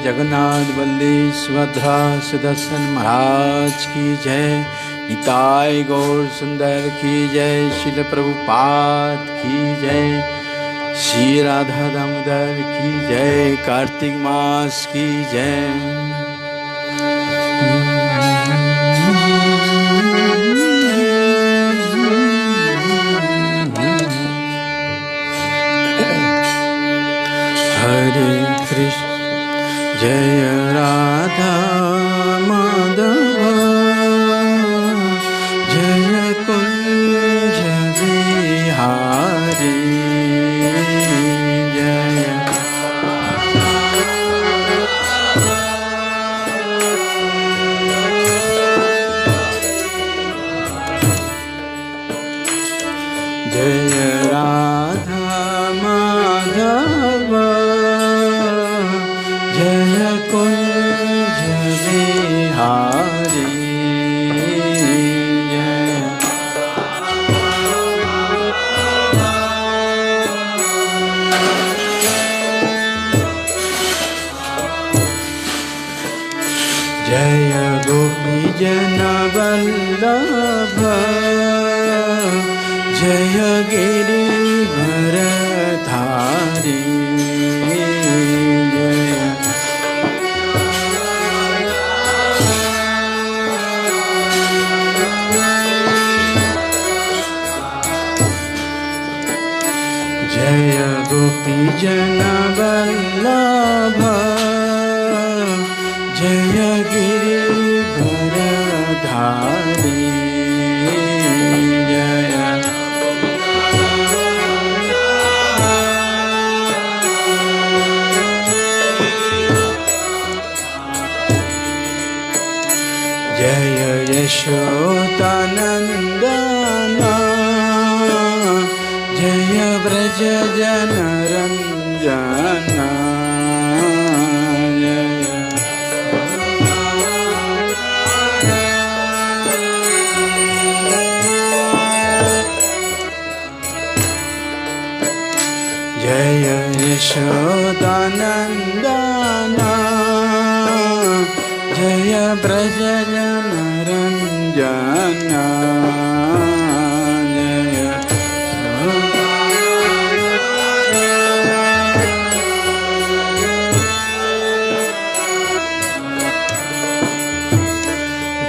जगन्नाथ बलदेव सुभद्रा सुदर्शन महाराज की जय। निताय गौर सुंदर की जय। श्रील प्रभुपाद की जय। श्री राधा दामोदर की जय। कार्तिक मास की जय। हरे कृष्ण जय राधा माधव जय कुंज बिहारी जय। जय राधा माधव जय कुंज बिहारी जय। जय गोपी जन वल्लभ जय गिरिवर धारी जय गोपी जन वल्लभ जय गिरिवर धारी जय। जय यशोदानंदना जय व्रज जन रंजना जय यशोदानंदना जय ब्रज जन रंजना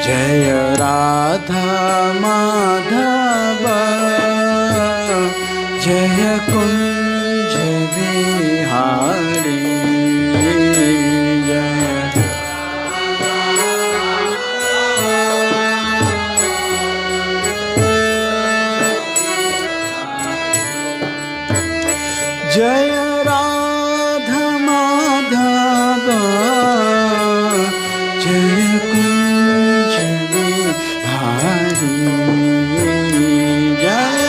जय राधा माधव जय कुंज बिहारी जय। जय राधा माधव जय कुंज बिहारी जय।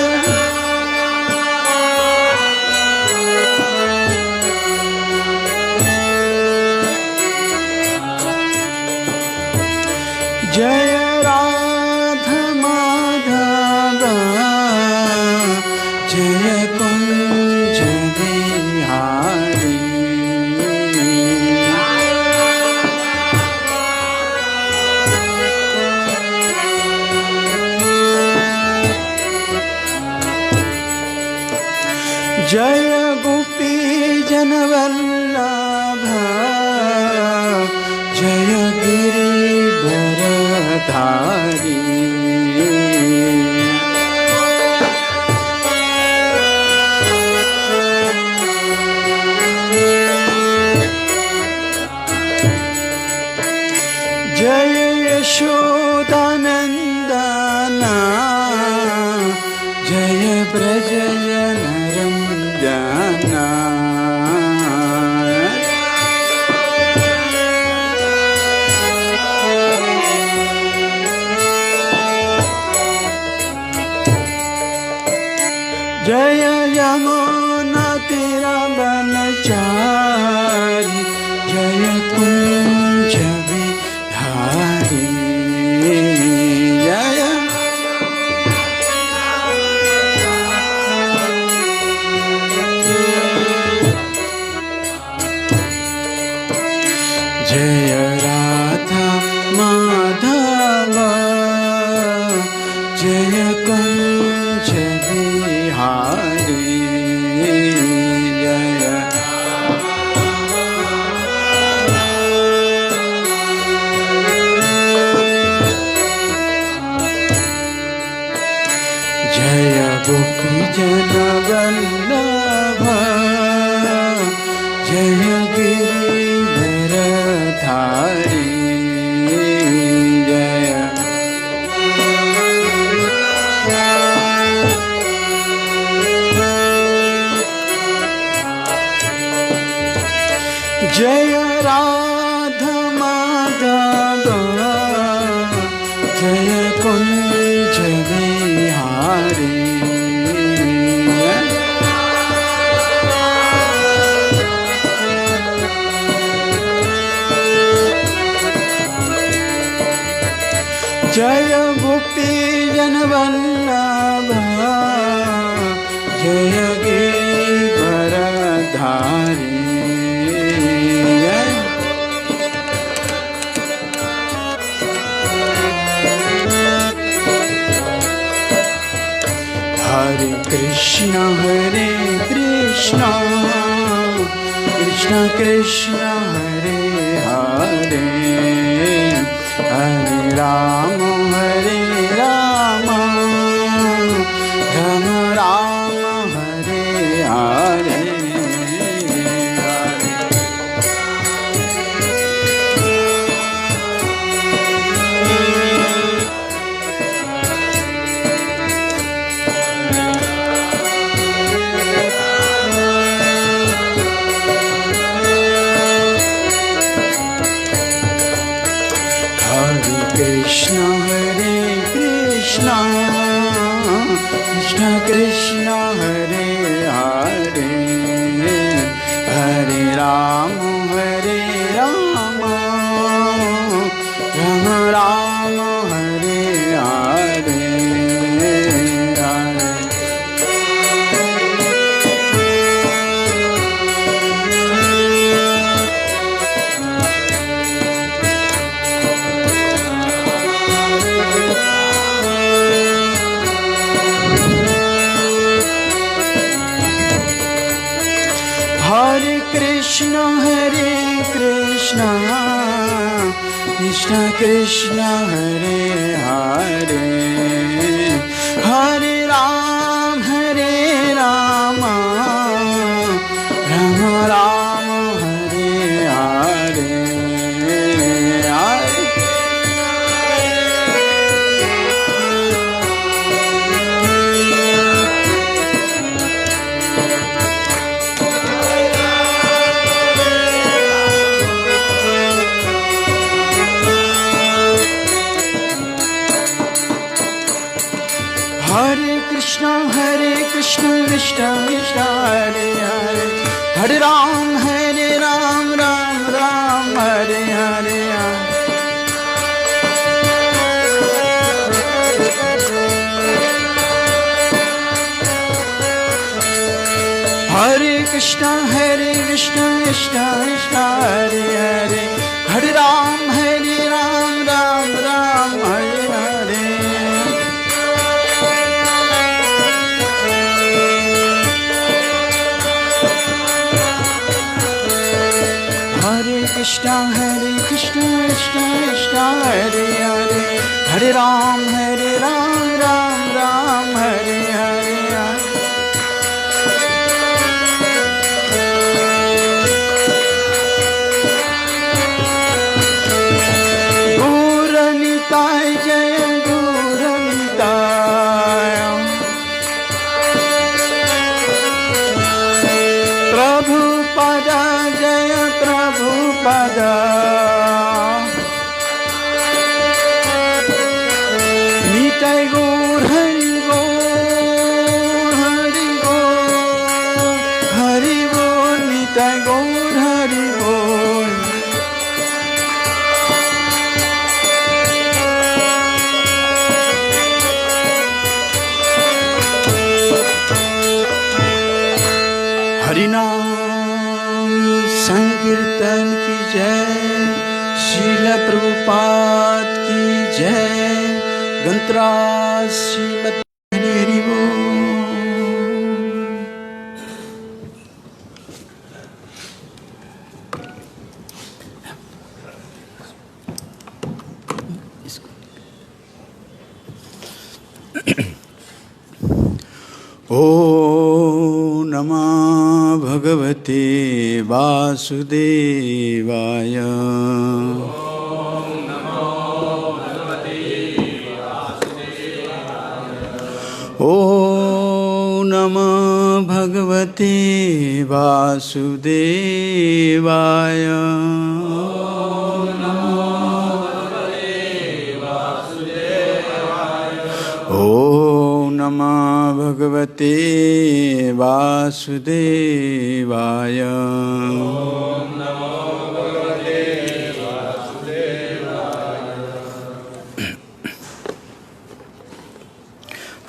जय राधा माधव जय कुंज बिहारी जय गोपी जन वल्लभ जय गिरिवर धारी जय यशोदानंदना जय ब्रज जन रंजना जय यमुना तीरवनचारी जय कुंज बिहारी जय। जय राधा माधव जय कुंज बिहारी जय गोपी जन वल्लभ जय गिरिधरधारी जय राधा माधव जय कुंज बिहारी जय गोपी जन वल्लभ जय गिरिधरधारी हरे कृष्ण कृष्ण कृष्ण हरे हरे हरे राम राम राम हरे हरे कृष्ण कृष्ण कृष्ण हरे हरे हरे राम राम राम हरे हरे हरे कृष्ण कृष्ण कृष्ण हरे हरे हरे राम राम राम हरे हरे हरे कृष्ण कृष्ण कृष्ण हरे हरे हरे राम राम राम हरे हरे हरे कृष्ण कृष्ण कृष्ण हरे हरे हरे राम राम राम हरे हरे हरे कृष्ण कृष्ण कृष्ण हरे हरे हरे राम राम राम हरे हरे गौर निताय जय गौर निताय प्रभुपद जय प्रभुपद निताय गौर हरि बोल निताय गौर हरि बोल हरि नाम संकीर्तन की जय। श्रील प्रभुपाद की जय। गंतराज श्रीमद् हरि बोल। ओ नमः भगवते वासुदेवाय। ओ नमः भगवते वासुदेवाय। ओ नमः भगवते वासुदेवाय।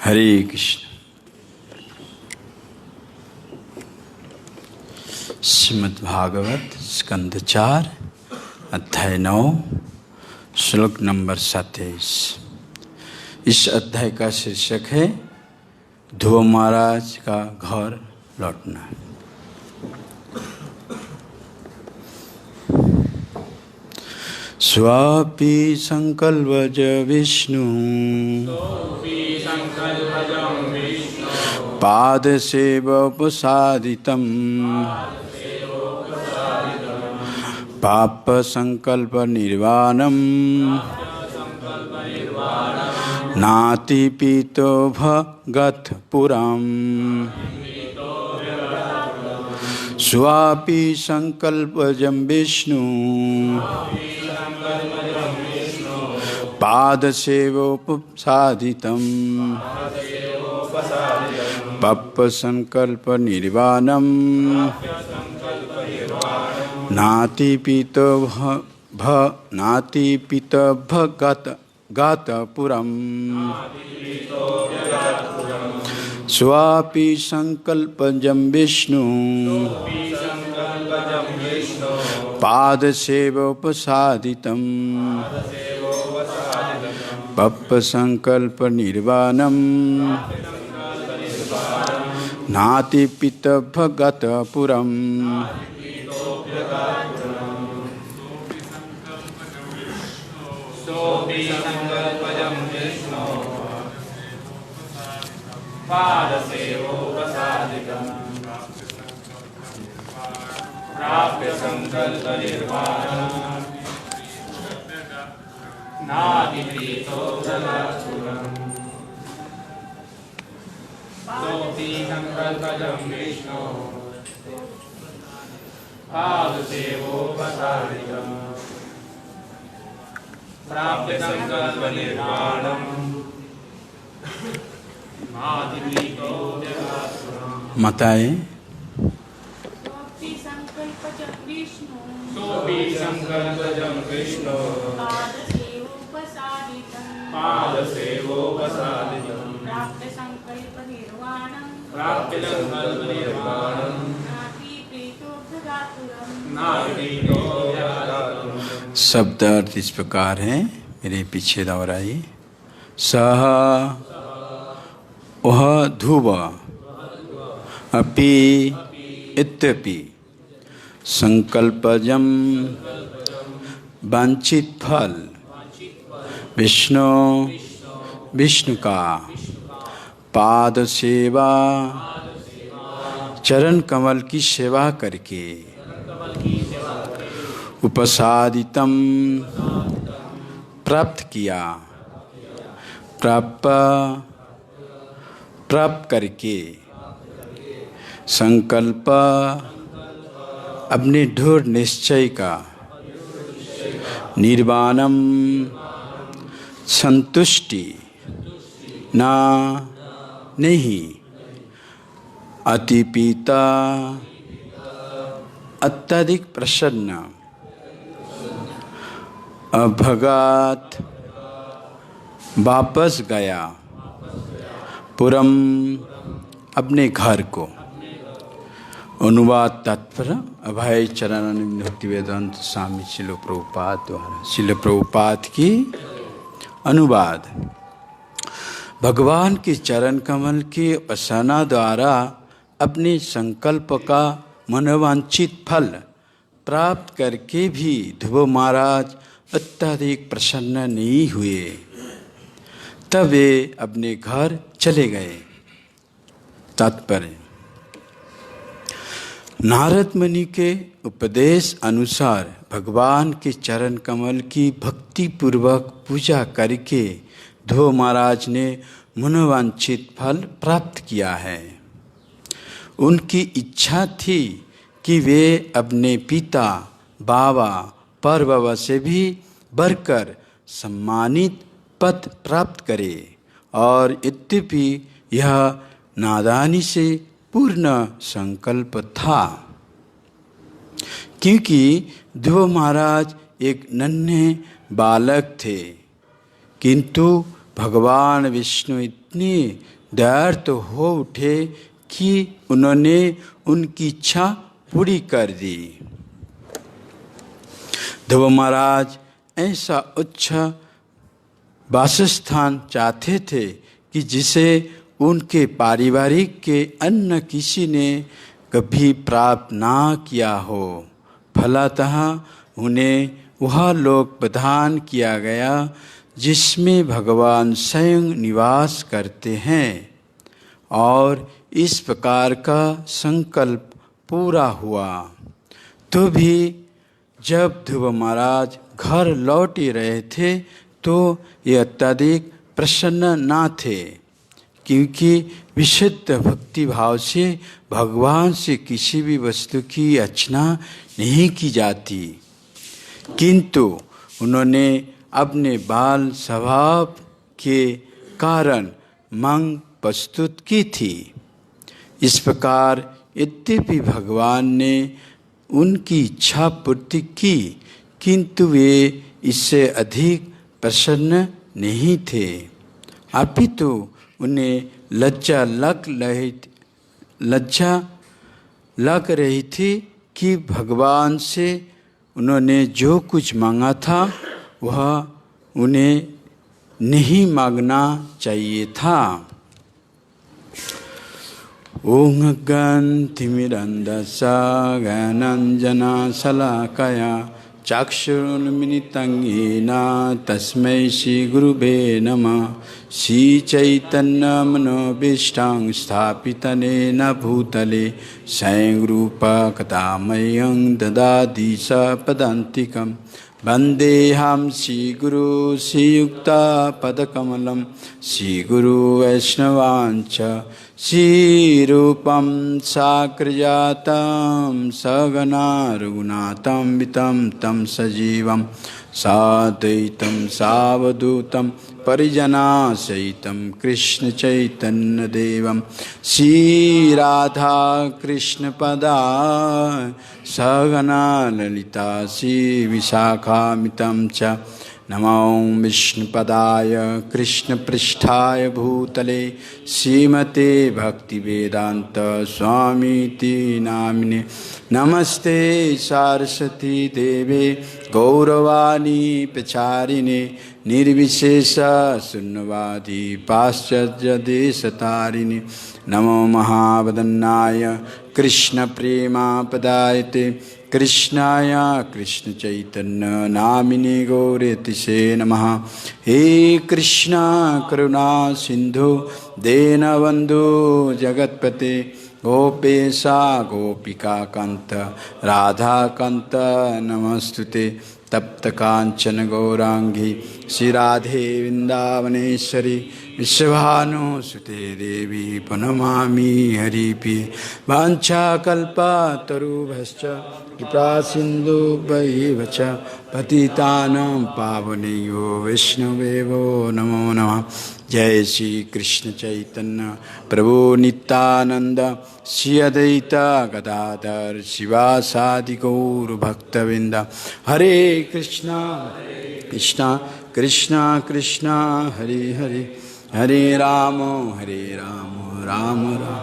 हरे कृष्ण। श्रीमद् भागवत स्कंद 4 अध्याय 9 श्लोक नंबर 27। इस अध्याय का शीर्षक है ध्रुव महाराज का घर लौटना। स्वापि संकल्पज विष्णु पादसेवोपसादितं पाप संकल्प निर्वाणम् नातिपीतो भगत पुरम्। स्वापि संकल्पजं विष्णु पादसेवोपसादितं पाप संकल्प निर्वाणम् नातिपीतो भगत पुरम्। स्वापि संकल्पजं विष्णु पादसेवोपसादितं पाप संकल्प निर्वाणम् नातिपीतो भगत पुरम्। पादसेवोपसादितं प्राप्य संकल्प निर्वाणम् नातिपीतो भगत पुरम्। सोऽपि संकल्पजं विष्णो पादसेवोपसादितं प्राप्य संकल्प निर्वाणम् नातिपीतो भगत पुरम्। माताएं सोऽपि संकल्पजं विष्णो पादसेवोपसादितं प्राप्य संकल्प निर्वाणम् नातिपीतो भगत पुरम्। शब्द अर्थ इस प्रकार है, मेरे पीछे दोहराइए। सह वह ध्रुव अपि इत्यपि संकल्पजं वांछित फल विष्णु का पाद सेवा चरण कमल की सेवा करके उपसादितम प्राप्त किया, प्राप्त करके संकल्प अपने दृढ़ निश्चय का निर्वाणम संतुष्टि ना नहीं अतिपीता अत्यधिक प्रसन्न अभगात वापस गया पुरम अपने घर को। अनुवाद तात्पर्य अभय चरण भक्ति वेदांत स्वामी शिल प्रभुपाद द्वारा। शिल प्रभुपाद की अनुवाद। भगवान के चरण कमल की उपासना द्वारा अपने संकल्प का मनोवांछित फल प्राप्त करके भी ध्रुव महाराज अत्यधिक प्रसन्न नहीं हुए। तब वे अपने घर चले गए। तात्पर्य। नारद मुनि के उपदेश अनुसार भगवान के चरण कमल की भक्ति पूर्वक पूजा करके ध्रुव महाराज ने मनोवांछित फल प्राप्त किया है। उनकी इच्छा थी कि वे अपने पिता बाबा पर बाबा से भी बढ़कर सम्मानित पद प्राप्त करें, और यद्यपि यह नादानी से पूर्ण संकल्प था, क्योंकि ध्रुव महाराज एक नन्हे बालक थे, किंतु भगवान विष्णु इतने दयार्थ हो उठे कि उन्होंने उनकी इच्छा पूरी कर दी। ध्रुव महाराज ऐसा उच्च वासस्थान चाहते थे कि जिसे उनके पारिवारिक के अन्य किसी ने कभी प्राप्त ना किया हो। फलतः उन्हें वह लोक प्रदान किया गया जिसमें भगवान स्वयं निवास करते हैं, और इस प्रकार का संकल्प पूरा हुआ। तो भी जब ध्रुव महाराज घर लौट रहे थे तो ये अत्यधिक प्रसन्न न थे, क्योंकि विशुद्ध भक्ति भाव से भगवान से किसी भी वस्तु की अर्चना नहीं की जाती, किंतु उन्होंने अपने बाल स्वभाव के कारण मांग प्रस्तुत की थी। इस प्रकार यद्यपि भगवान ने उनकी इच्छा पूर्ति की, किंतु वे इससे अधिक प्रसन्न नहीं थे। अपितु उन्हें लज्जा लग रही थी कि भगवान से उन्होंने जो कुछ मांगा था वह उन्हें नहीं मांगना चाहिए था। ओम गन्तिमिरन्दसा ज्ञानाञ्जना शलाकया चक्षुरुन्मिलितं येन तस्मै श्रीगुरुवे नमः। श्रीचैतन्यमनोभीष्टं स्थापितं येन भूतले स्वयं रूपः कदा मह्यं ददाति सपदान्तिकं। वन्देऽहं श्रीगुरो श्रीयुक्तपदकमलं श्रीगुरुवैष्णवांश्च श्रीरूपं साग्रजातं सगना रघुनाथं वितं तं सजीवं साद्वैतं सावधूतं परिजनासहितं कृष्णचैतन्यदेवं श्रीराधाकृष्णपदा सगना ललिता श्रीविशाखामितं च। नमो विष्णुपदाय कृष्णपृष्ठाय भूतले श्रीमते भक्तिवेदांत स्वामीति नामिने। नमस्ते सारस्वती देवे गौरवाणी प्रचारिणे निर्विशेष शून्यवादी पाश्चात्य देशतारिणे। नमो महावदन्नाय कृष्ण प्रेमापदायते कृष्णाय कृष्ण चैतन्य नामिने गौरतिसे नमः। हे कृष्णा करुणा सिंधु दीनबन्धु जगत्पते गोपेशा गोपिका कांत राधा कांत नमस्तुते। तप्त कांचन गौरांगी श्री राधे वृंदावनेश्वरी विश्वभानुसुते देवी प्रणमामि हरिप्रिये। वाञ्छाकल्पतरुभ्यश्च कृपा सिन्धुभ्यैव च पतितानां पावनेभ्यो वैष्णवेभ्यो नमो नमः। जय श्री कृष्ण चैतन्य प्रभु नित्यानंद श्री अद्वैत गदाधर शिवासादि गौर भक्तवृंद। हरे कृष्णा कृष्णा कृष्णा कृष्णा हरे हरे हरे राम राम राम।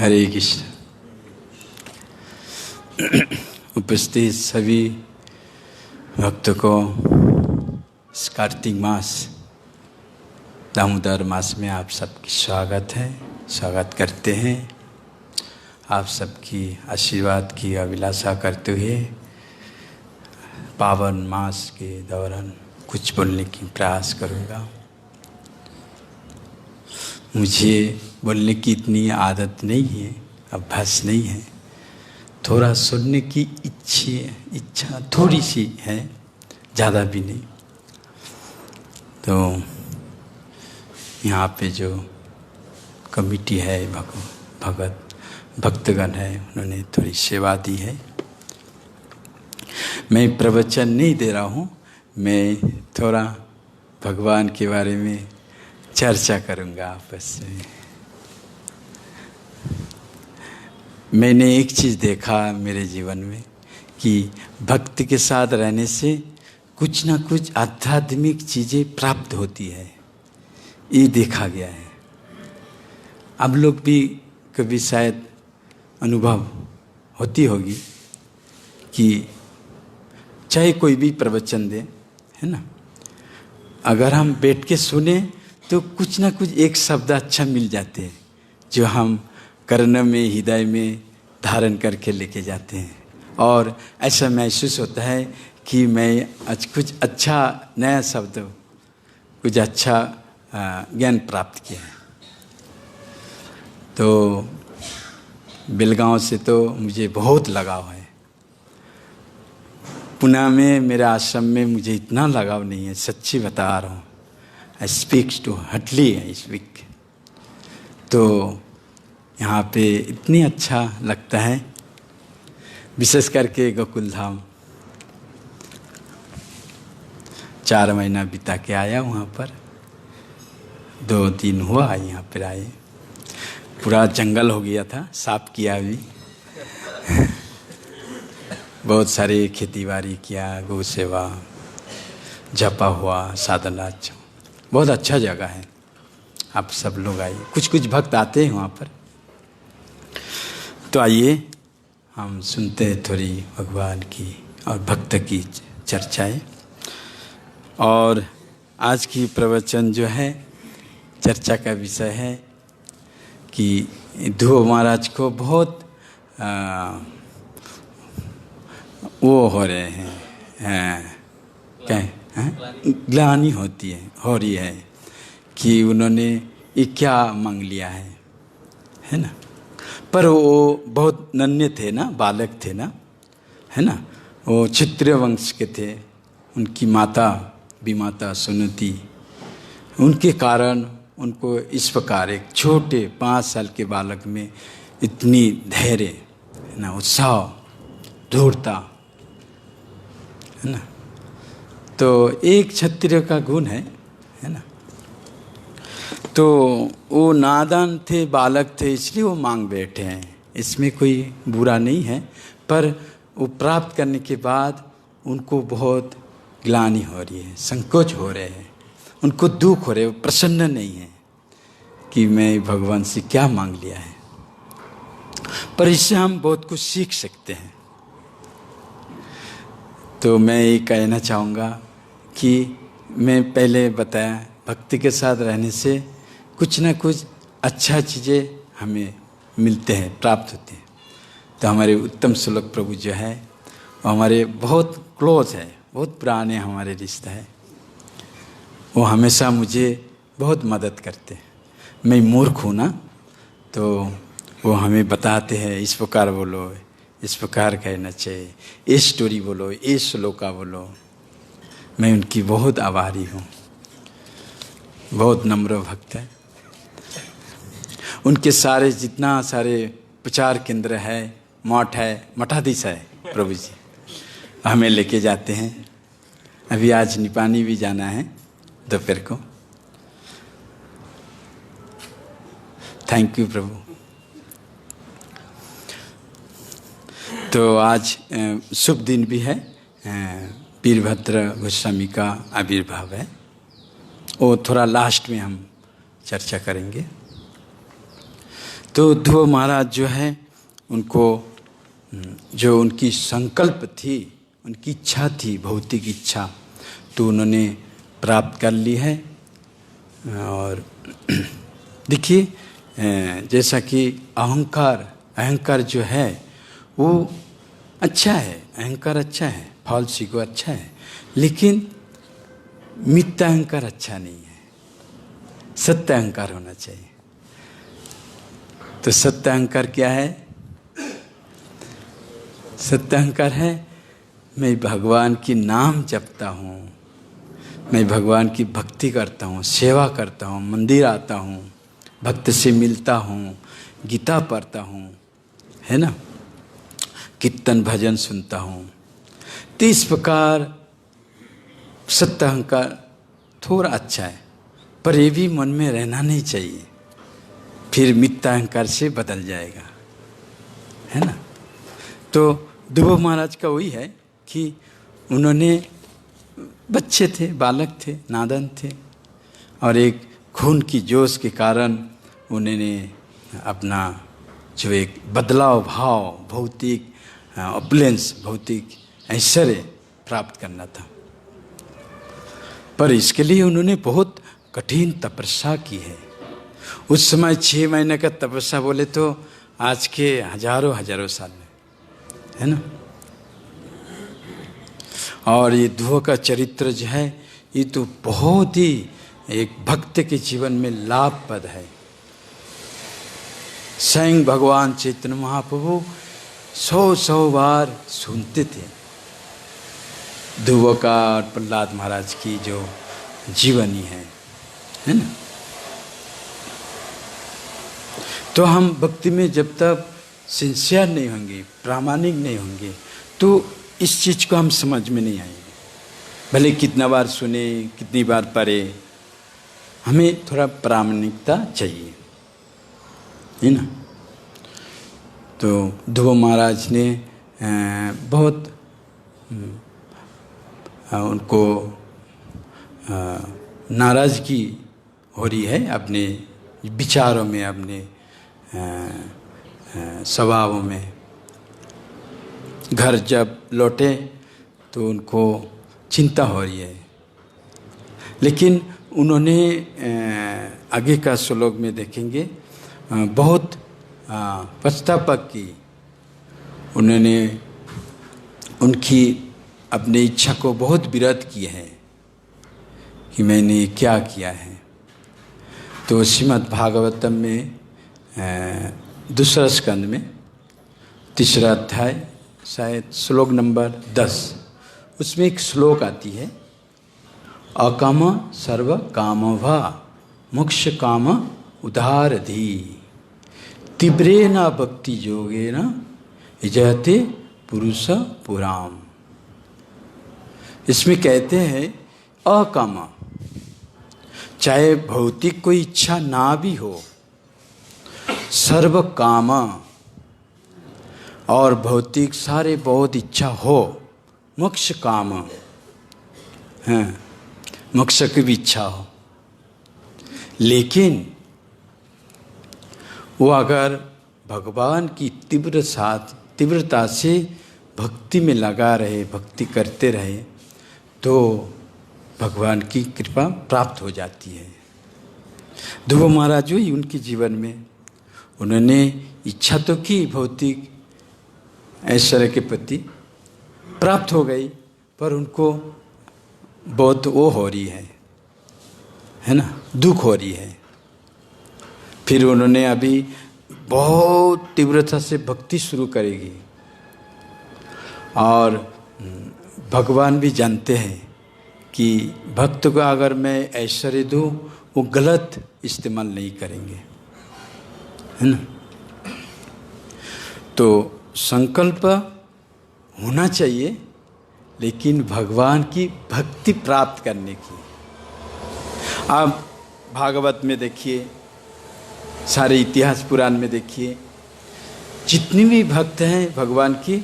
हरे कृष्ण। उपस्थित सभी भक्तों को इस कार्तिक मास दामोदर मास में आप सबकी स्वागत है, स्वागत करते हैं। आप सबकी आशीर्वाद की अभिलाषा करते हुए पावन मास के दौरान कुछ बोलने की प्रयास करूँगा। मुझे बोलने की इतनी आदत नहीं है, अभ्यास नहीं है। थोड़ा सुनने की इच्छा थोड़ी सी है, ज़्यादा भी नहीं। तो यहाँ पे जो कमिटी है, भक्तगण है, उन्होंने थोड़ी सेवा दी है। मैं प्रवचन नहीं दे रहा हूँ, मैं थोड़ा भगवान के बारे में चर्चा करूँगा आपस में। मैंने एक चीज़ देखा मेरे जीवन में कि भक्ति के साथ रहने से कुछ ना कुछ आध्यात्मिक चीज़ें प्राप्त होती है, ये देखा गया है। आप लोग भी कभी शायद अनुभव होती होगी कि चाहे कोई भी प्रवचन दे, है ना, अगर हम बैठ के सुने तो कुछ ना कुछ एक शब्द अच्छा मिल जाते हैं जो हम कर्ण में, हृदय में धारण करके लेके जाते हैं। और ऐसा महसूस होता है कि मैं आज कुछ अच्छा नया शब्द, कुछ अच्छा ज्ञान प्राप्त किया है। तो बेलगांव से तो मुझे बहुत लगाव है। पुणे में मेरे आश्रम में मुझे इतना लगाव नहीं है, सच्ची बता रहा हूँ। I speaks to hotly, I speak. तो यहाँ पे इतनी अच्छा लगता है, विशेष करके गोकुल धाम। 4 महीना बिता के आया वहाँ पर, 2 दिन हुआ यहाँ पर आए। पूरा जंगल हो गया था, साफ किया भी। बहुत सारे खेती बाड़ी किया, गौ सेवा, जपा हुआ, साधना। बहुत अच्छा जगह है, आप सब लोग आइए। कुछ भक्त आते हैं वहाँ पर। तो आइए हम सुनते हैं थोड़ी भगवान की और भक्त की चर्चाएं। और आज की प्रवचन जो है, चर्चा का विषय है कि ध्रुव महाराज को बहुत वो हो रहे हैं, क्या ग्लानि हो रही है कि उन्होंने ये क्या मांग लिया है ना। पर वो बहुत नन्हे थे ना, बालक थे ना, है ना। वो क्षत्रिय वंश के थे। उनकी माता विमाता सुनीति, उनके कारण उनको इस प्रकार एक छोटे 5 साल के बालक में इतनी धैर्य, है ना, उत्साह, दृढ़ता, है ना। तो एक क्षत्रिय का गुण है ना। तो वो नादान थे, बालक थे, इसलिए वो मांग बैठे हैं। इसमें कोई बुरा नहीं है। पर वो प्राप्त करने के बाद उनको बहुत ग्लानि हो रही है, संकोच हो रहे हैं, उनको दुख हो रहे हैं, वो प्रसन्न नहीं है कि मैं भगवान से क्या मांग लिया है। पर इससे हम बहुत कुछ सीख सकते हैं। तो मैं ये कहना चाहूँगा कि मैं पहले बताया, भक्ति के साथ रहने से कुछ ना कुछ अच्छा चीज़ें हमें मिलते हैं, प्राप्त होते हैं। तो हमारे उत्तम श्लोक प्रभु जो है वो हमारे बहुत क्लोज है, बहुत पुराने हमारे रिश्ता है। वो हमेशा मुझे बहुत मदद करते हैं। मैं मूर्ख हूँ ना, तो वो हमें बताते हैं, इस प्रकार बोलो, इस प्रकार कहना चाहिए, ये स्टोरी बोलो, ये श्लोका बोलो। मैं उनकी बहुत आभारी हूँ, बहुत नम्र भक्त है। उनके सारे जितना सारे प्रचार केंद्र है, मठ है, मठाधीश है, प्रभु जी हमें लेके जाते हैं। अभी आज निपानी भी जाना है दोपहर को। थैंक यू प्रभु। तो आज शुभ दिन भी है, वीरभद्र गोस्वामी का आविर्भाव है। वो थोड़ा लास्ट में हम चर्चा करेंगे। तो तो ध्रुव महाराज जो है उनको जो उनकी संकल्प थी, उनकी इच्छा थी, भौतिक इच्छा, तो उन्होंने प्राप्त कर ली है। और देखिए जैसा कि अहंकार जो है वो अच्छा है, अहंकार अच्छा है, फॉल्स ईगो अच्छा है, लेकिन मिथ्या अहंकार अच्छा नहीं है, सत्य अहंकार होना चाहिए। तो सत्य अहंकार क्या है? सत्य अहंकार है मैं भगवान की नाम जपता हूँ, मैं भगवान की भक्ति करता हूँ, सेवा करता हूँ, मंदिर आता हूँ, भक्त से मिलता हूँ, गीता पढ़ता हूँ, है ना, कीर्तन भजन सुनता हूँ। तो इस प्रकार सत्य अहंकार थोड़ा अच्छा है, पर ये भी मन में रहना नहीं चाहिए, फिर मिथ्या अहंकार से बदल जाएगा, है ना। तो ध्रुव महाराज का वही है कि उन्होंने बच्चे थे, बालक थे, नादान थे, और एक खून की जोश के कारण उन्होंने अपना जो एक बदलाव भाव, भौतिक ऑपुलेंस, भौतिक ऐश्वर्य प्राप्त करना था, पर इसके लिए उन्होंने बहुत कठिन तपस्या की है। उस समय 6 महीने का तपस्या बोले तो आज के हजारों साल में, है ना। और ये ध्रुव का चरित्र जो है ये तो बहुत ही एक भक्त के जीवन में लाभप्रद है। स्वयं भगवान चैतन्य महाप्रभु 100 बार सुनते थे ध्रुव का और प्रहलाद महाराज की जो जीवनी है ना। तो हम भक्ति में जब तक सिंसियर नहीं होंगे, प्रामाणिक नहीं होंगे, तो इस चीज़ को हम समझ में नहीं आएंगे। भले कितना बार सुने, कितनी बार पढ़े, हमें थोड़ा प्रामाणिकता चाहिए, है ना। तो ध्रुव महाराज ने बहुत उनको नाराज़गी हो रही है अपने विचारों में, अपने स्वभाव में। घर जब लौटे तो उनको चिंता हो रही है, लेकिन उन्होंने आगे का श्लोक में देखेंगे बहुत पश्चाताप की। उन्होंने उनकी अपनी इच्छा को बहुत विरोध किया है कि मैंने क्या किया है। तो श्रीमद् भागवतम में दूसरा स्कंद में 3रा अध्याय शायद श्लोक नंबर 10, उसमें एक श्लोक आती है, अकाम सर्व कामभा मोक्ष काम उदारधी तीव्रेण भक्ति योगेन यजते पुरुष पुराम। इसमें कहते हैं अकाम, चाहे भौतिक कोई इच्छा ना भी हो, सर्व काम, और भौतिक सारे बहुत इच्छा हो, मोक्ष काम है, मोक्ष की भी इच्छा हो, लेकिन वो अगर भगवान की तीव्रता से भक्ति में लगा रहे, भक्ति करते रहे, तो भगवान की कृपा प्राप्त हो जाती है। ध्रुव महाराज हुई उनके जीवन में, उन्होंने इच्छा तो की भौतिक ऐश्वर्य के प्रति, प्राप्त हो गई, पर उनको बहुत वो हो रही है ना, दुख हो रही है। फिर उन्होंने अभी बहुत तीव्रता से भक्ति शुरू करेगी, और भगवान भी जानते हैं कि भक्त को अगर मैं ऐश्वर्य दूँ वो गलत इस्तेमाल नहीं करेंगे, है ना। तो संकल्प होना चाहिए, लेकिन भगवान की भक्ति प्राप्त करने की। आप भागवत में देखिए, सारे इतिहास पुराण में देखिए, जितने भी भक्त हैं भगवान की,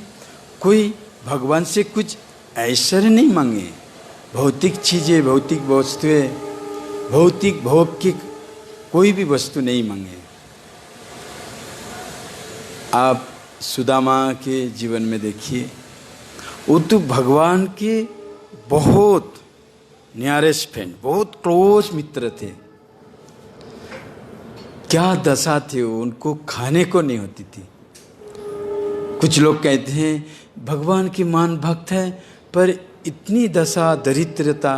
कोई भगवान से कुछ ऐश्वर्य नहीं मांगे, भौतिक चीज़ें, भौतिक वस्तुएं, भौतिक भोग की कोई भी वस्तु नहीं मांगे, आप सुदामा के जीवन में देखिए, वो तो भगवान के बहुत नियरेस्ट फ्रेंड, बहुत क्लोज मित्र थे। क्या दशा थी, उनको खाने को नहीं होती थी। कुछ लोग कहते हैं भगवान की मान भक्त है, पर इतनी दशा, दरिद्रता।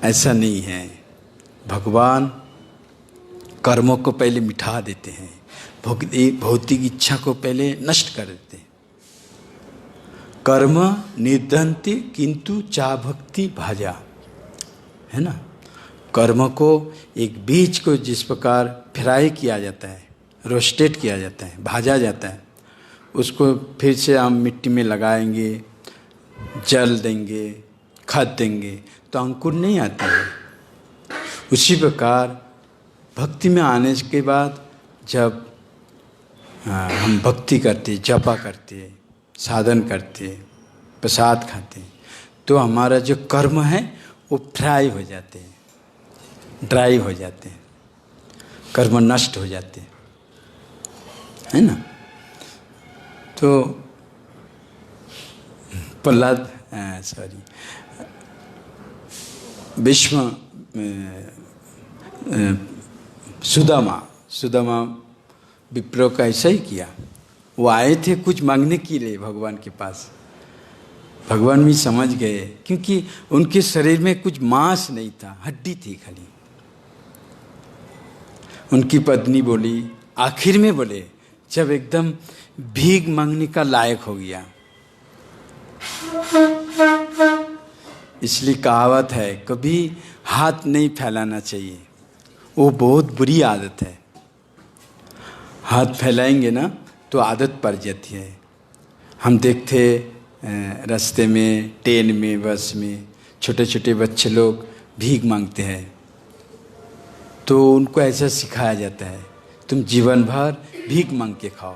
ऐसा नहीं है। भगवान कर्मों को पहले मिटा देते हैं, भौतिक इच्छा को पहले नष्ट कर देते हैं। कर्म निर्दंति किंतु चा भक्ति भाजा, है ना। कर्म को, एक बीज को जिस प्रकार फ्राई किया जाता है, रोस्टेड किया जाता है, भाजा जाता है, उसको फिर से हम मिट्टी में लगाएंगे, जल देंगे, खाद देंगे तो अंकुर नहीं आते हैं। उसी प्रकार भक्ति में आने के बाद जब हम भक्ति करते, जपा करते, साधन करते, प्रसाद खाते, तो हमारा जो कर्म है वो फ्राई हो जाते हैं, ड्राई हो जाते हैं, कर्म नष्ट हो जाते हैं, है ना। तो प्रहलाद भीष्म सुदामा विप्रो का ऐसा ही किया। वो आए थे कुछ मांगने के लिए भगवान के पास। भगवान भी समझ गए, क्योंकि उनके शरीर में कुछ मांस नहीं था, हड्डी थी खाली। उनकी पत्नी बोली, आखिर में बोले, जब एकदम भीख मांगने का लायक हो गया। इसलिए कहावत है, कभी हाथ नहीं फैलाना चाहिए, वो बहुत बुरी आदत है। हाथ फैलाएंगे ना तो आदत पड़ जाती है। हम देखते रास्ते में, ट्रेन में, बस में छोटे छोटे बच्चे लोग भीख मांगते हैं, तो उनको ऐसा सिखाया जाता है, तुम जीवन भर भीख मांग के खाओ।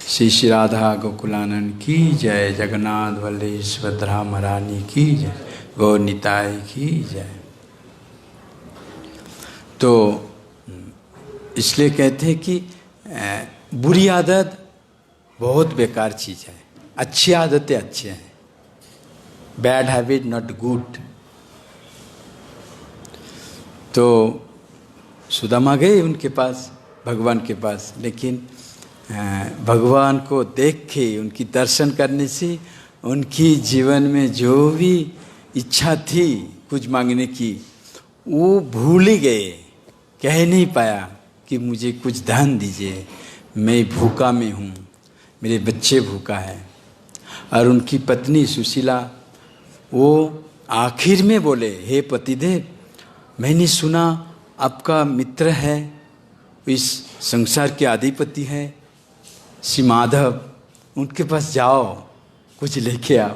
श्री श्री राधा गोकुलानंद की जय, जगन्नाथ बलदेव सुभद्रा महारानी की जय, गौर निताई की जय। तो इसलिए कहते हैं कि बुरी आदत बहुत बेकार चीज़ है, अच्छी आदतें अच्छी हैं। Bad habit not good. तो सुदामा गए उनके पास, भगवान के पास, लेकिन भगवान को देख के, उनकी दर्शन करने से उनकी जीवन में जो भी इच्छा थी कुछ मांगने की, वो भूल ही गए। कह नहीं पाया कि मुझे कुछ धन दीजिए, मैं भूखा में हूँ, मेरे बच्चे भूखा है। और उनकी पत्नी सुशीला, वो आखिर में बोले, हे पतिदेव, मैंने सुना आपका मित्र है, इस संसार के अधिपति है श्री माधव, उनके पास जाओ, कुछ लेके आओ।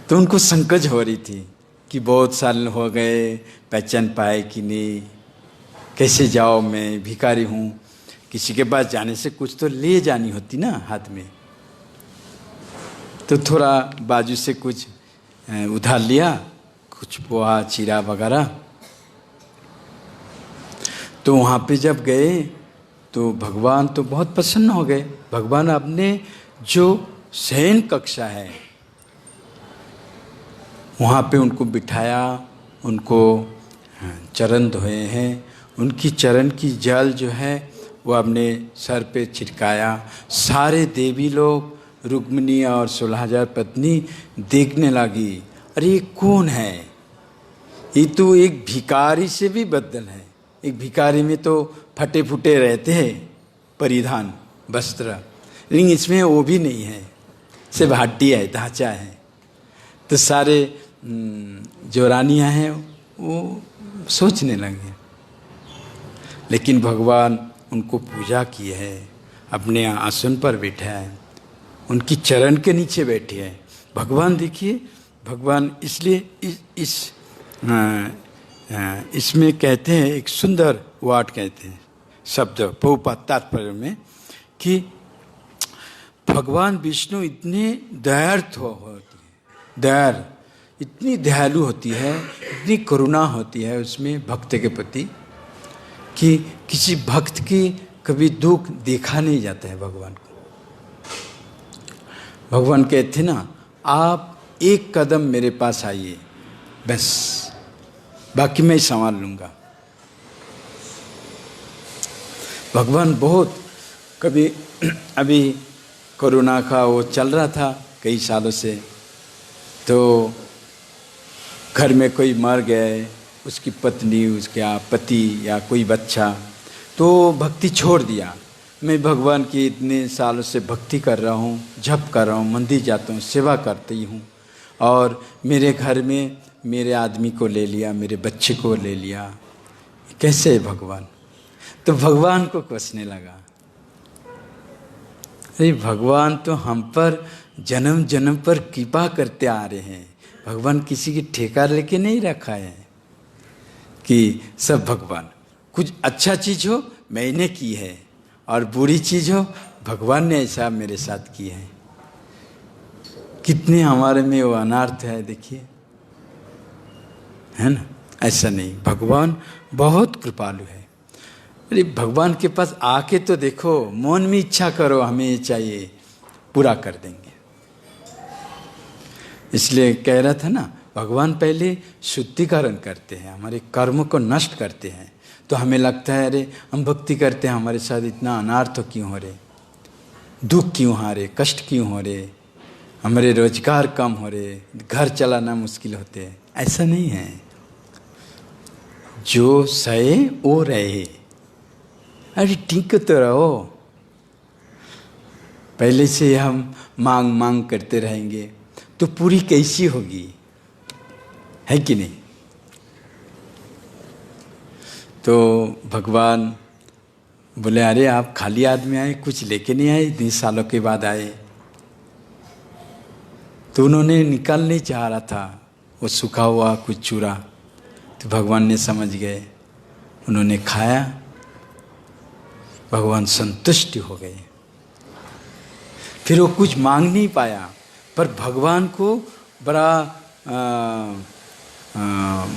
तो उनको संकोच हो रही थी कि बहुत साल हो गए, पहचान पाए कि नहीं, कैसे जाओ, मैं भिखारी हूँ, किसी के पास जाने से कुछ तो ले जानी होती ना हाथ में। तो थोड़ा बाजू से कुछ उधार लिया, कुछ पोहा, चीरा वगैरह। तो वहाँ पे जब गए तो भगवान तो बहुत प्रसन्न हो गए। भगवान अपने जो शयन कक्षा है वहाँ पे उनको बिठाया, उनको चरण धोए हैं, उनकी चरण की जल जो है वो अपने सर पे छिड़काया। सारे देवी लोग, रुक्मिणी और 16,000 पत्नी देखने लगी, अरे ये कौन है? ये तो एक भिखारी से भी बदल है। एक भिखारी में तो फटे फुटे रहते हैं परिधान, वस्त्र, लेकिन इसमें वो भी नहीं है, सिर्फ हड्डी है, ढांचा है। तो सारे जो रानियाँ हैं वो सोचने लगे, लेकिन भगवान उनको पूजा की है, अपने आसन पर बैठा है, उनकी चरण के नीचे बैठे हैं। भगवान देखिए, भगवान इसलिए इसमें कहते हैं, एक सुंदर वर्ड कहते हैं, शब्द प्रभुपाद तात्पर्य में, कि भगवान विष्णु इतने दयार्थ होते हैं, दयार, इतनी दयालु होती है, इतनी करुणा होती है उसमें भक्त के प्रति कि किसी भक्त की कभी दुख देखा नहीं जाता है भगवान को। भगवान कहते ना, आप एक कदम मेरे पास आइए, बस बाकी मैं संभाल लूँगा। भगवान बहुत कभी अभी कोरोना का वो चल रहा था कई सालों से, तो घर में कोई मर गए, उसकी पत्नी, उसका पति या कोई बच्चा, तो भक्ति छोड़ दिया। मैं भगवान की इतने सालों से भक्ति कर रहा हूँ, जप कर रहा हूँ, मंदिर जाता हूँ, सेवा करती हूँ, और मेरे घर में मेरे आदमी को ले लिया, मेरे बच्चे को ले लिया, कैसे है भगवान? तो भगवान को कोसने लगा, अरे भगवान तो हम पर जन्म जन्म पर कृपा करते आ रहे हैं। भगवान किसी की ठेका लेके नहीं रखा है कि सब भगवान, कुछ अच्छा चीज़ हो मैंने की है और बुरी चीज़ हो भगवान ने ऐसा मेरे साथ की है। कितने हमारे में वो अनर्थ है देखिए, है ना? ऐसा नहीं, भगवान बहुत कृपालु है। अरे भगवान के पास आके तो देखो, मन में इच्छा करो हमें ये चाहिए, पूरा कर देंगे। इसलिए कह रहा था ना, भगवान पहले शुद्धिकरण करते हैं, हमारे कर्म को नष्ट करते हैं। तो हमें लगता है अरे हम भक्ति करते हैं, हमारे साथ इतना अनर्थ क्यों हो रहे, दुख क्यों आ रहे, कष्ट क्यों हो रहे, हमारे रोजगार कम हो रहे, घर चलाना मुश्किल होते हैं। ऐसा नहीं है, जो सहे वो रहे। अरे ठीक तो रहो, पहले से हम मांग मांग करते रहेंगे तो पूरी कैसी होगी, है कि नहीं? तो भगवान बोले अरे आप खाली आदमी आए, कुछ लेके नहीं आए, इतने सालों के बाद आए। तो उन्होंने निकाल नहीं चाह रहा था वो सूखा हुआ कुछ चूरा, तो भगवान ने समझ गए, उन्होंने खाया, भगवान संतुष्ट हो गए। फिर वो कुछ मांग नहीं पाया, पर भगवान को बड़ा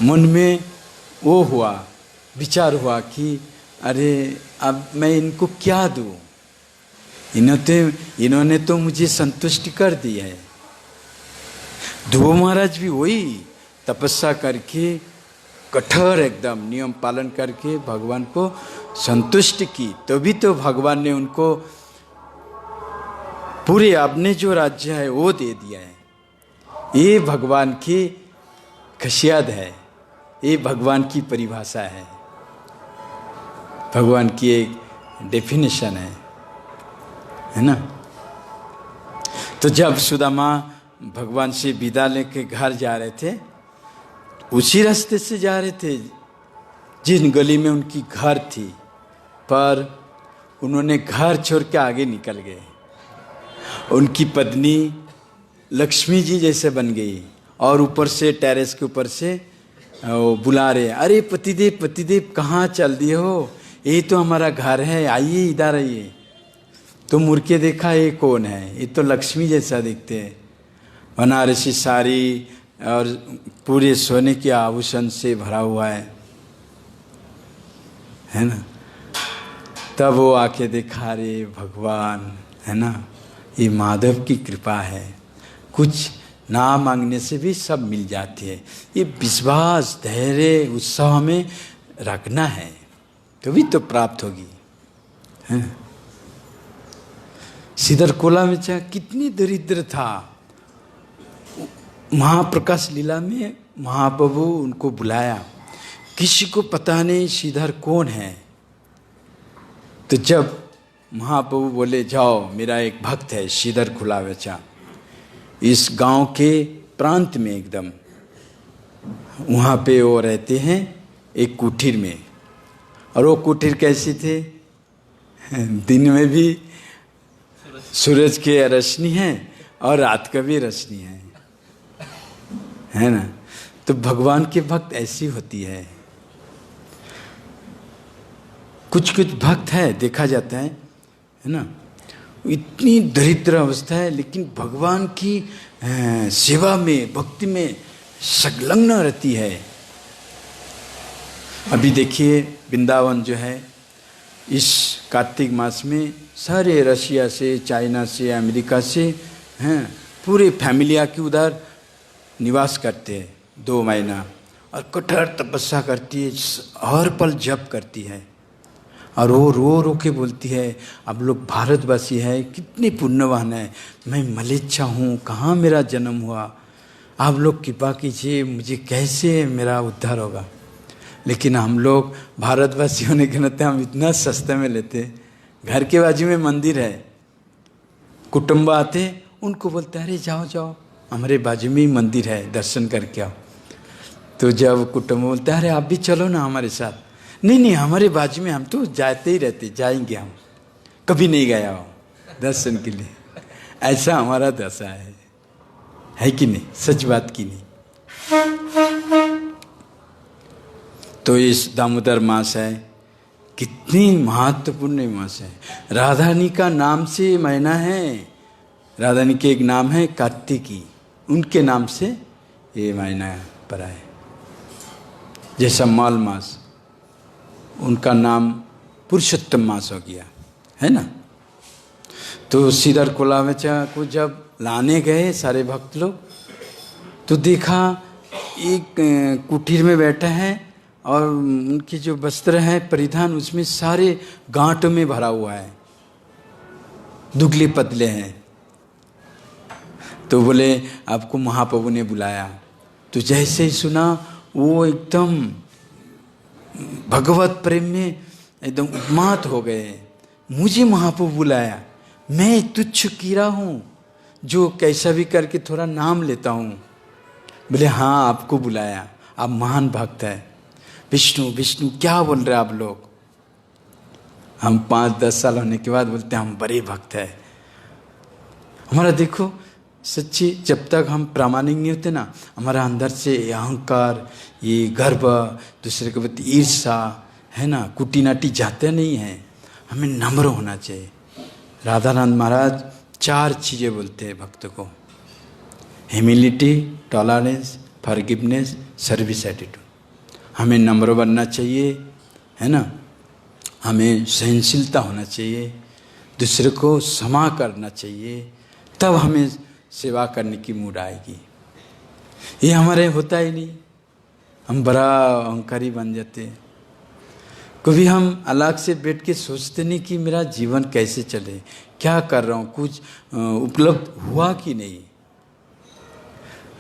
मन में वो हुआ, विचार हुआ कि अरे अब मैं इनको क्या दूँ, इन्होंने तो मुझे संतुष्ट कर दी है। ध्रुव महाराज भी वही तपस्या करके, कठोर एकदम नियम पालन करके भगवान को संतुष्ट की, तभी तो भगवान ने उनको पूरे अपने जो राज्य है वो दे दिया है। ये भगवान की खासियत है, ये भगवान की परिभाषा है, भगवान की एक डेफिनेशन है ना? तो जब सुदामा भगवान से विदा लेके घर जा रहे थे, उसी रास्ते से जा रहे थे जिन गली में उनकी घर थी, पर उन्होंने घर छोड़ के आगे निकल गए। उनकी पत्नी लक्ष्मी जी जैसे बन गई, और ऊपर से टेरेस के ऊपर से वो बुला रहे, अरे पतिदेव पतिदेव कहाँ चल दिए हो, ये तो हमारा घर है, आइए इधर आइए। तो मुड़ के देखा ये कौन है, ये तो लक्ष्मी जैसा दिखते हैं, बनारसी साड़ी और पूरे सोने के आभूषण से भरा हुआ है ना? तब वो आके देखा, रे भगवान, है ना, ये माधव की कृपा है, कुछ ना मांगने से भी सब मिल जाती है। ये विश्वास, धैर्य, उत्साह हमें रखना है, तभी तो प्राप्त होगी, है? श्रीधर कोला में चाहे कितनी दरिद्र था, महाप्रकाश लीला में महाप्रभु उनको बुलाया, किसी को पता नहीं श्रीधर कौन है। तो जब महाप्रभु बोले जाओ, मेरा एक भक्त है श्रीधर खुलावेचा, इस गांव के प्रांत में एकदम, वहाँ पे वो रहते हैं एक कुटीर में। और वो कुटीर कैसी थे, दिन में भी सूरज की रोशनी है और रात का भी रोशनी है ना? तो भगवान के भक्त ऐसी होती है। कुछ कुछ भक्त है, देखा जाता है ना, इतनी दरिद्र अवस्था है, लेकिन भगवान की सेवा में, भक्ति में संलग्न रहती है। अभी देखिए वृंदावन जो है इस कार्तिक मास में सारे रशिया से, चाइना से, अमेरिका से हैं पूरे फैमिली आके उधर निवास करते हैं 2 महीना, और कठोर तपस्या करती है, हर पल जप करती है, और वो रो रो के बोलती है आप लोग भारतवासी है, कितने पुण्यवान है, मैं मलेच्छा हूँ, कहाँ मेरा जन्म हुआ, आप लोग कृपा कीजिए, मुझे कैसे मेरा उद्धार होगा। लेकिन हम लोग भारतवासी होने के नाते हम इतना सस्ते में लेते, घर के बाजू में मंदिर है, कुटुंब आते उनको बोलते हैं अरे जाओ जाओ हमारे बाजू में ही मंदिर है, दर्शन करके आओ। तो जब कुटुंब बोलते हैं अरे आप भी चलो ना हमारे साथ, नहीं नहीं हमारे बाजू में, हम तो जाते ही रहते, जाएंगे, हम कभी नहीं गया हो दर्शन के लिए। ऐसा हमारा दशा है कि नहीं, सच बात की नहीं। तो इस दामोदर मास है, कितनी महत्वपूर्ण मास है। राधारानी का नाम से महीना है, राधारानी के एक नाम है कार्तिकी, उनके नाम से ये महीना पड़ा है। जैसा माल मास, उनका नाम पुरुषोत्तम मास हो गया है ना। तो श्रीधर कोलावेचा को जब लाने गए सारे भक्त लोग, तो देखा एक कुटीर में बैठा है और उनके जो वस्त्र हैं परिधान उसमें सारे गांठों में भरा हुआ है, दुबले पतले हैं। तो बोले आपको महाप्रभु ने बुलाया। तो जैसे ही सुना वो एकदम भगवत प्रेम में एकदम उन्माद हो गए, मुझे महाप्रभु बुलाया, मैं तुच्छ कीड़ा हूँ जो कैसा भी करके थोड़ा नाम लेता हूँ। बोले हाँ आपको बुलाया, आप महान भक्त है। विष्णु विष्णु क्या बोल रहे आप लोग। हम 5-10 साल होने के बाद बोलते हैं हम बड़े भक्त हैं। हमारा देखो सच्ची, जब तक हम प्रामाणिक नहीं होते ना, हमारा अंदर से ये अहंकार, ये गर्व, दूसरे के प्रति ईर्षा है ना, कुटीनाटी जाते नहीं हैं। हमें नम्र होना चाहिए। राधानंद महाराज 4 चीज़ें बोलते हैं भक्त को, humility, tolerance, forgiveness, service attitude. हमें नम्र बनना चाहिए है ना, हमें सहनशीलता होना चाहिए, दूसरे को क्षमा करना चाहिए, तब हमें सेवा करने की मूड आएगी। ये हमारे होता ही नहीं, हम बड़ा अहंकारी बन जाते हैं। कभी हम अलग से बैठ के सोचते नहीं कि मेरा जीवन कैसे चले, क्या कर रहा हूँ, कुछ उपलब्ध हुआ कि नहीं।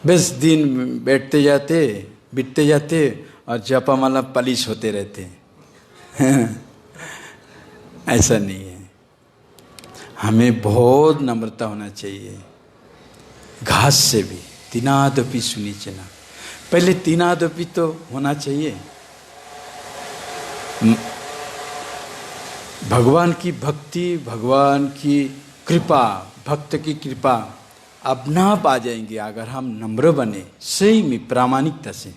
बस दिन बैठते जाते, बीतते जाते और जपमाला पलिश होते रहते हैं। ऐसा नहीं है, हमें बहुत नम्रता होना चाहिए। घास से भी तीनादपि सुनिचना, पहले तीनादपि तो होना चाहिए। भगवान की भक्ति, भगवान की कृपा, भक्त की कृपा अपना आप आ जाएंगे अगर हम नम्र बने, सही में प्रामाणिकता से।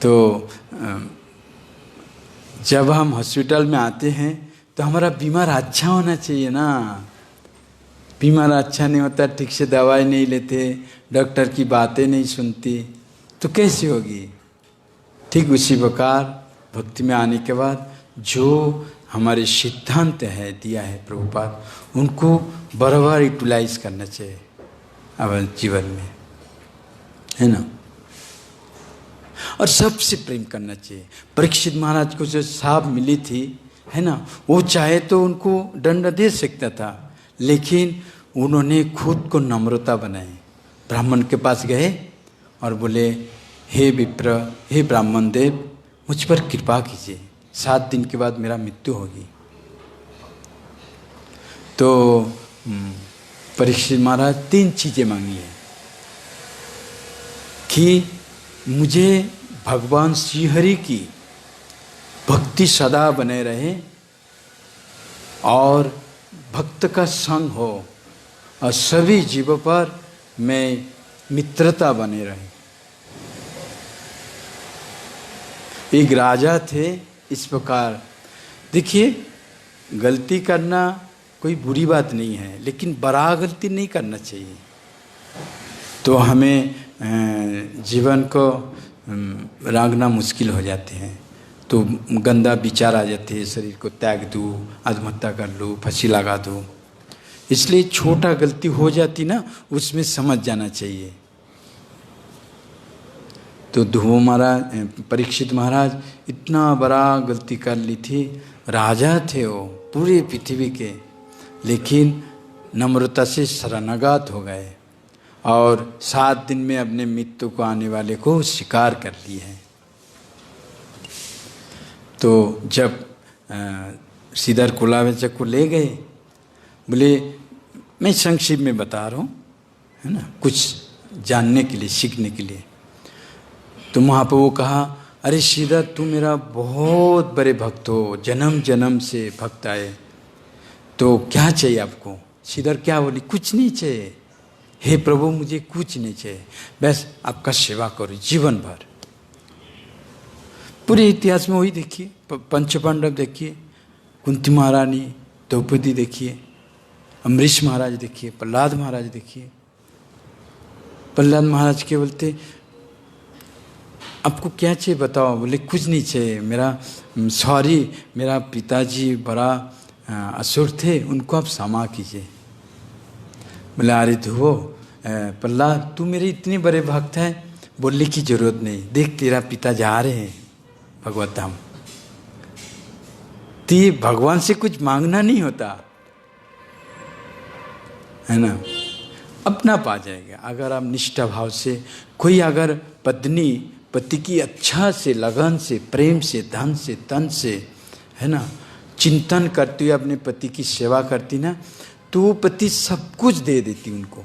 तो जब हम हॉस्पिटल में आते हैं तो हमारा बीमार अच्छा होना चाहिए ना। बीमार अच्छा नहीं होता, ठीक से दवाई नहीं लेते, डॉक्टर की बातें नहीं सुनती, तो कैसे होगी। ठीक उसी प्रकार भक्ति में आने के बाद जो हमारे सिद्धांत है दिया है प्रभुपाद, उनको बराबर यूटिलाइज करना चाहिए अपने जीवन में, है ना। और सबसे प्रेम करना चाहिए। परीक्षित महाराज को जो साप मिली थी है ना, वो चाहे तो उनको दंड दे सकता था, लेकिन उन्होंने खुद को नम्रता बनाई। ब्राह्मण के पास गए और बोले हे विप्र, हे ब्राह्मण देव, मुझ पर कृपा कीजिए, 7 दिन के बाद मेरा मृत्यु होगी। तो परीक्षित महाराज 3 चीज़ें मांगी है कि मुझे भगवान श्रीहरि की भक्ति सदा बने रहे और भक्त का संग हो और सभी जीवों पर मैं मित्रता बने रहे। एक राजा थे इस प्रकार। देखिए, गलती करना कोई बुरी बात नहीं है, लेकिन बड़ा गलती नहीं करना चाहिए। तो हमें जीवन को रांगना मुश्किल हो जाते हैं। तो गंदा विचार आ जाते हैं, शरीर को त्याग दूँ, आत्महत्या कर लूँ, फांसी लगा दूँ। इसलिए छोटा गलती हो जाती ना, उसमें समझ जाना चाहिए। तो ध्रुव महाराज, परीक्षित महाराज इतना बड़ा गलती कर ली थी, राजा थे वो पूरी पृथ्वी के, लेकिन नम्रता से शरणागत हो गए और 7 दिन में अपने मृत्यु को आने वाले को स्वीकार कर लिए हैं। तो जब श्रीधर कुलावचक को ले गए, बोले, मैं संक्षेप में बता रहा हूँ, है ना, कुछ जानने के लिए, सीखने के लिए। तो वहाँ पर वो कहा, अरे श्रीधर तू मेरा बहुत बड़े भक्त हो, जन्म जन्म से भक्त आए, तो क्या चाहिए आपको? श्रीधर क्या बोली, कुछ नहीं चाहिए, हे प्रभु मुझे कुछ नहीं चाहिए, बस आपका सेवा करो जीवन भर। पूरे इतिहास में वही देखिए, पंच पांडव देखिए, कुंती महारानी, द्रौपदी देखिए, अम्बरीश महाराज देखिए, प्रहलाद महाराज देखिए। प्रहलाद महाराज के बोलते, आपको क्या चाहिए बताओ? बोले कुछ नहीं चाहिए, मेरा पिताजी बड़ा असुर थे, उनको आप क्षमा कीजिए। बोले अरे ध्रुवो, प्रहलाद तू मेरे इतने बड़े भक्त हैं, बोलने की जरूरत नहीं, देख तेरा पिता जा रहे हैं भगवत धाम। तो ये भगवान से कुछ मांगना नहीं होता है ना, अपना पा जाएगा अगर आप निष्ठा भाव से। कोई अगर पत्नी पति की अच्छा से, लगन से, प्रेम से, धन से, तन से, है ना, चिंतन करती हुई अपने पति की सेवा करती ना, तो वो पति सब कुछ दे देती उनको।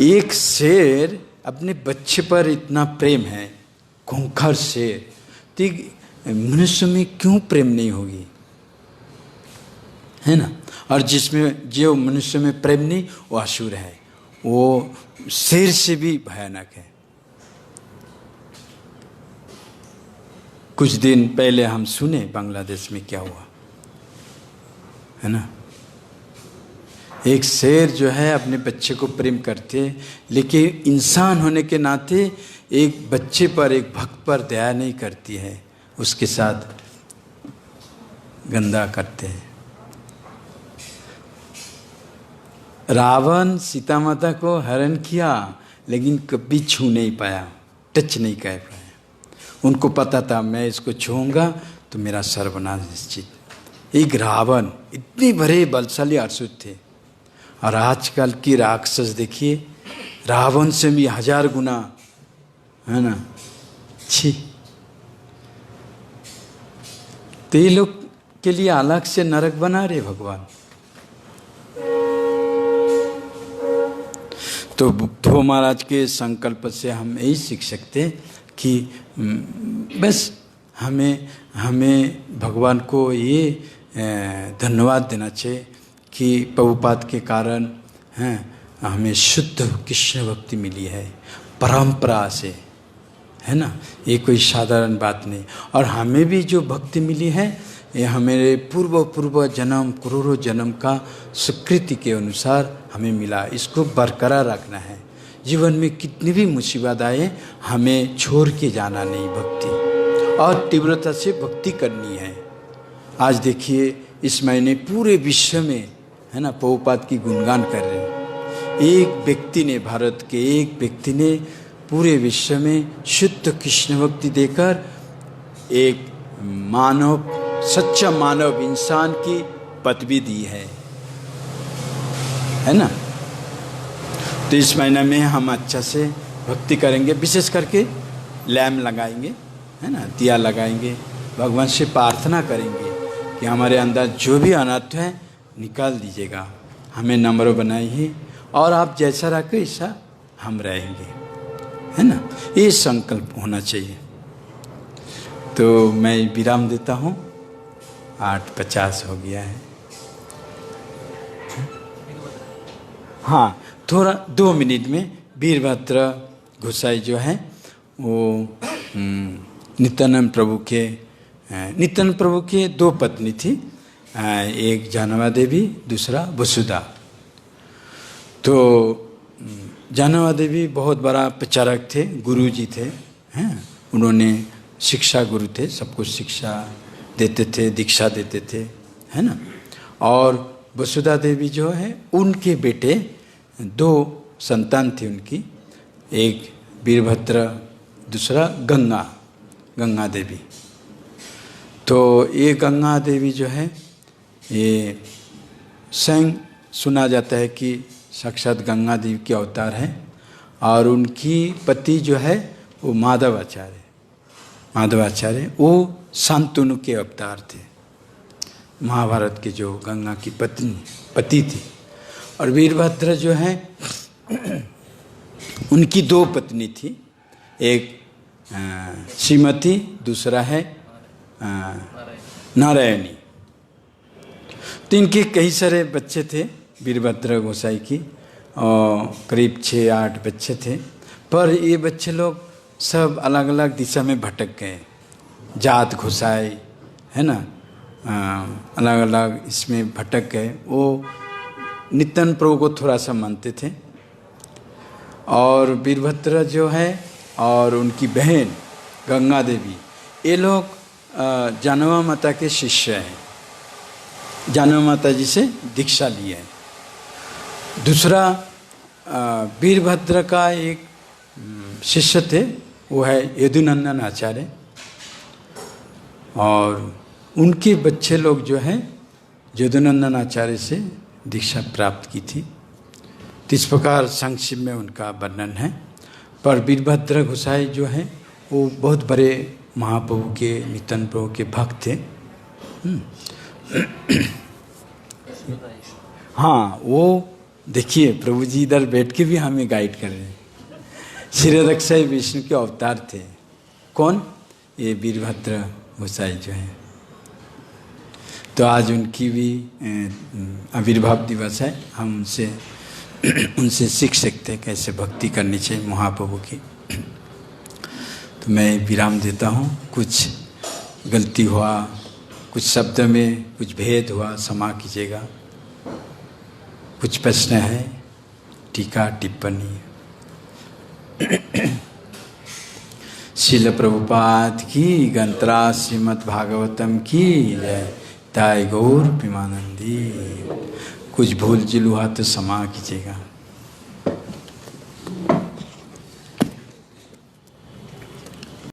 एक शेर अपने बच्चे पर इतना प्रेम है, खूंखार शेर, तो मनुष्य में क्यों प्रेम नहीं होगी, है ना। और जिसमें जो मनुष्य में प्रेम नहीं, वो असुर है, वो शेर से भी भयानक है। कुछ दिन पहले हम सुने बांग्लादेश में क्या हुआ, है ना। एक शेर जो है अपने बच्चे को प्रेम करते, लेकिन इंसान होने के नाते एक बच्चे पर, एक भक्त पर दया नहीं करती है, उसके साथ गंदा करते हैं। रावण सीता माता को हरण किया, लेकिन कभी छू नहीं पाया, टच नहीं कर पाया। उनको पता था मैं इसको छूऊंगा तो मेरा सर्वनाश निश्चित। एक रावण इतने बड़े बलशाली असुर थे, और आजकल की राक्षस देखिए, रावण से भी 1000 गुना, है ना। छी, तो ये लोग के लिए अलग से नरक बना रहे भगवान। तो ध्रुव महाराज के संकल्प से हम यही सीख सकते हैं कि बस हमें भगवान को ये धन्यवाद देना चाहिए कि प्रभुपाद के कारण हमें शुद्ध कृष्ण भक्ति मिली है, परंपरा से, है ना। ये कोई साधारण बात नहीं। और हमें भी जो भक्ति मिली है, ये हमारे पूर्व जन्म, करोड़ों जन्म का सुकृति के अनुसार हमें मिला। इसको बरकरार रखना है। जीवन में कितनी भी मुसीबत आए, हमें छोड़ के जाना नहीं भक्ति, और तीव्रता से भक्ति करनी है। आज देखिए इस महीने पूरे विश्व में, है ना, प्रभुपाद की गुणगान कर रहे हैं। एक व्यक्ति ने, भारत के एक व्यक्ति ने पूरे विश्व में शुद्ध कृष्ण भक्ति देकर एक मानव, सच्चा मानव इंसान की पदवी दी है ना। तो इस महीने में हम अच्छा से भक्ति करेंगे, विशेष करके लैम्प लगाएंगे, है ना, दिया लगाएंगे, भगवान से प्रार्थना करेंगे कि हमारे अंदर जो भी अनर्थ है निकाल दीजिएगा, हमें नम्र बनाइए, और आप जैसा रखें ऐसा हम रहेंगे, है ना। ये संकल्प होना चाहिए। तो मैं विराम देता हूँ, 8:50 हो गया है। हाँ, थोड़ा 2 मिनट में वीरभद्र गोसाई जो है वो नित्यानंद प्रभु के 2 पत्नी थी, एक जानवा देवी, दूसरा वसुधा। तो जानवा देवी बहुत बड़ा प्रचारक थे, गुरु जी थे, हैं। उन्होंने शिक्षा गुरु थे, सबको शिक्षा देते थे, दीक्षा देते थे, है ना। और वसुधा देवी जो है उनके बेटे, दो संतान थी उनकी, एक वीरभद्र, दूसरा गंगा देवी। तो ये गंगा देवी जो है ये स्वयं सुना जाता है कि साक्षात गंगा देवी के अवतार है। और उनकी पति जो है वो माधवाचार्य वो शांतनु के अवतार थे, महाभारत के जो गंगा की पति थी। और वीरभद्र जो है उनकी दो पत्नी थी, एक श्रीमती, दूसरा है नारायणी। तो इनके कई सारे बच्चे थे वीरभद्र गोसाई की, और करीब 6-8 बच्चे थे। पर ये बच्चे लोग सब अलग अलग दिशा में भटक गए, जात घुसाई, है ना, अलग अलग इसमें भटक गए। वो नित्यानंद प्रभु को थोड़ा सा मानते थे। और वीरभद्र जो है और उनकी बहन गंगा देवी, ये लोग जानवा माता के शिष्य हैं, जानवा माता जी से दीक्षा लिए हैं। दूसरा वीरभद्र का एक शिष्य थे, वो है यदुनंदन आचार्य, और उनके बच्चे लोग जो हैं यदुनंदन आचार्य से दीक्षा प्राप्त की थी। तो इस प्रकार संक्षिप्त में उनका वर्णन है। पर वीरभद्र गोसाई जो है वो बहुत बड़े महाप्रभु के, नित्यानंद प्रभु के भक्त थे। हाँ, वो देखिए प्रभु जी इधर बैठ के भी हमें गाइड कर रहे हैं। क्षीरदक्षय विष्णु के अवतार थे। कौन? ये वीरभद्र गोसाई जो है। तो आज उनकी भी आविर्भाव दिवस है। हम उनसे सीख सकते हैं कैसे भक्ति करनी चाहिए महाप्रभु की। तो मैं विराम देता हूँ। कुछ गलती हुआ, कुछ शब्द में कुछ भेद हुआ, क्षमा कीजिएगा। कुछ प्रश्न है, टीका टिप्पणी। श्रील प्रभुपाद की, गंत्रा श्रीमद् भागवतम की जय। ताय गौर प्रेमानंदी। कुछ भूल जुल हुआ तो क्षमा कीजिएगा।